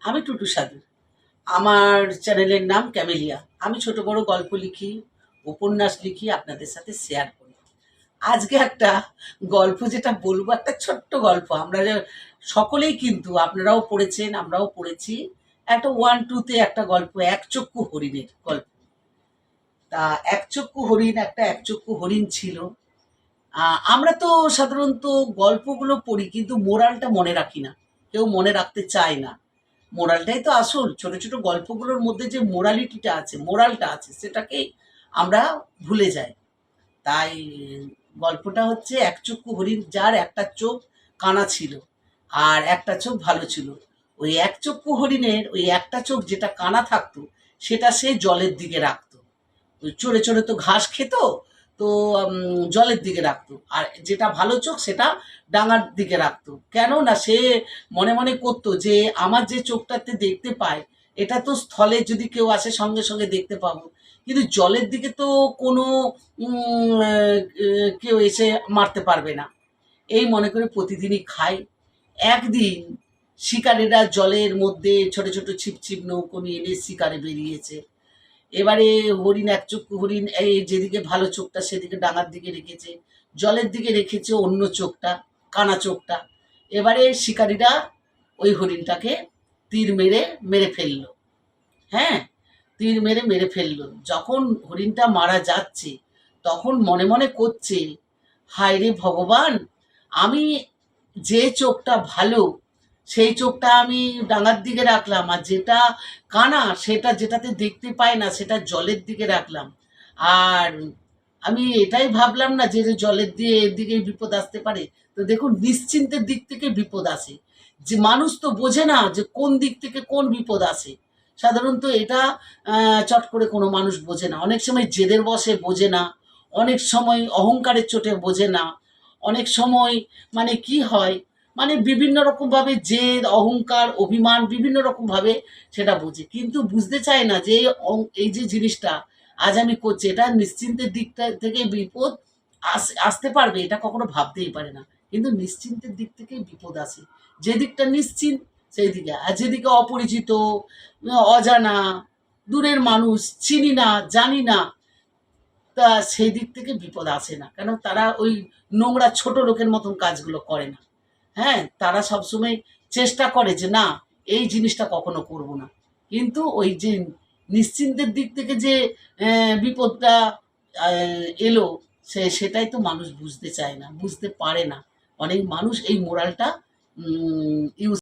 আমি টুটু সাধু। আমার চ্যানেলের নাম ক্যামেলিয়া। আমি ছোট বড় গল্প লিখি, উপন্যাস লিখি, আপনাদের সাথে শেয়ার করি। আজকে একটা গল্প যেটা বলবো, একটা ছোট্ট গল্প। আমরা সকলেই কিন্তু আপনারাও পড়েছেন, আমরাও পড়েছি। একটা 1-2 একটা গল্প, একচক্ষু হরিণের গল্প। তা একচক্ষু হরিণ, একটা একচক্ষু হরিণ ছিল। আমরা তো সাধারণত গল্পগুলো পড়ি কিন্তু মোরালটা মনে রাখি না। কেউ মনে রাখতে চায় না। মোরালটাই তো আসল। ছোট, ছোট গল্পগুলোর মধ্যে যে মোরালিটিটা আছে, মোরালটা আছে সেটাকেই আমরা ভুলে যাই। তাই গল্পটা হচ্ছে একচক্ষু হরিণ, যার একটা চোখ কানা ছিল আর একটা চোখ ভালো ছিল। ওই একচক্ষু হরিণের ওই একটা চোখ যেটা কানা থাকতো সেটা সে জলের দিকে রাখতো। ওই চড়ে, চড়ে তো ঘাস খেত, তো জলের দিকে রাখতো। আর যেটা ভালো চোখ সেটা ডাঙার দিকে রাখতো। কেন না সে মনে, মনে করতো যে আমার যে চোখটাতে দেখতে পায় এটা তো স্থলে যদি কেউ আসে সঙ্গে, সঙ্গে দেখতে পাবো। কিন্তু জলের দিকে তো কোনো উম আ কেউ এসে মারতে পারবে না। এই মনে করে প্রতিদিনই খায়। একদিন শিকারীরা জলের মধ্যে ছোট, ছোট ছিপছিপ নৌকো নিয়ে এনে শিকারে বেরিয়েছে। এবারে হরিণ, একচক্ষু হরিণ এই যেদিকে ভালো চোখটা সেদিকে ডাঙার দিকে রেখেছে। জলের দিকে রেখেছে অন্য চোখটা, কানা চোখটা। এবারে শিকারীরা ওই হরিণটাকে তীর মেরে, মেরে ফেলল। হ্যাঁ? তীর মেরে, মেরে ফেলল। যখন হরিণটা মারা যাচ্ছে, তখন মনে, মনে করছে, হায় রে ভগবান! আমি যে চোখটা ভালো, সেই চোখটা আমি ডাঙার দিকে রাখলাম। আর যেটা কানা, সেটা যেটাতে দেখতে পায় না, সেটা জলের দিকে রাখলাম। আর আমি এটাই ভাবলাম না যে জলের দিকেই বিপদ আসতে পারে। তো দেখুন, নিশ্চিন্তের দিক থেকে বিপদ আসে। যে মানুষ তো বোঝে না যে কোন দিক থেকে কোন বিপদ আসে। সাধারণত এটা চট করে কোনো মানুষ বোঝে না। অনেক সময় জেদের বশে বোঝে না, অনেক সময় অহংকারের চোটে বোঝে না, অনেক সময় মানে কি হয়, মানে বিভিন্ন রকমভাবে জেদ, অহংকার, অভিমান বিভিন্ন রকমভাবে সেটা বোঝে। কিন্তু বুঝতে চায় না যে এই যে জিনিসটা আজ আমি করছি, এটা নিশ্চিন্তের দিকটা থেকে বিপদ আসতে পারবে এটা কখনো ভাবতেই পারে না। কিন্তু নিশ্চিন্তের দিক থেকেই বিপদ আসে। যে দিকটা নিশ্চিন্ত সেই দিকে। আর যেদিকে অপরিচিত, অজানা, দূরের মানুষ, চিনি না, জানি না, তা সেই দিক থেকে বিপদ আসে না। কেন তারা ওই নোংরা ছোট লোকের মতন কাজগুলো করে না। হ্যাঁ? তারা সবসময় চেষ্টা করে যে না, এই জিনিসটা কখনো করব না। কিন্তু ওই যে নিশ্চিন্তের দিক থেকে যে বিপদটা আ এলো, সেটাই তো মানুষ বুঝতে চায় না, বুঝতে পারে না। অনেক মানুষ এই মোরালটা ইউজ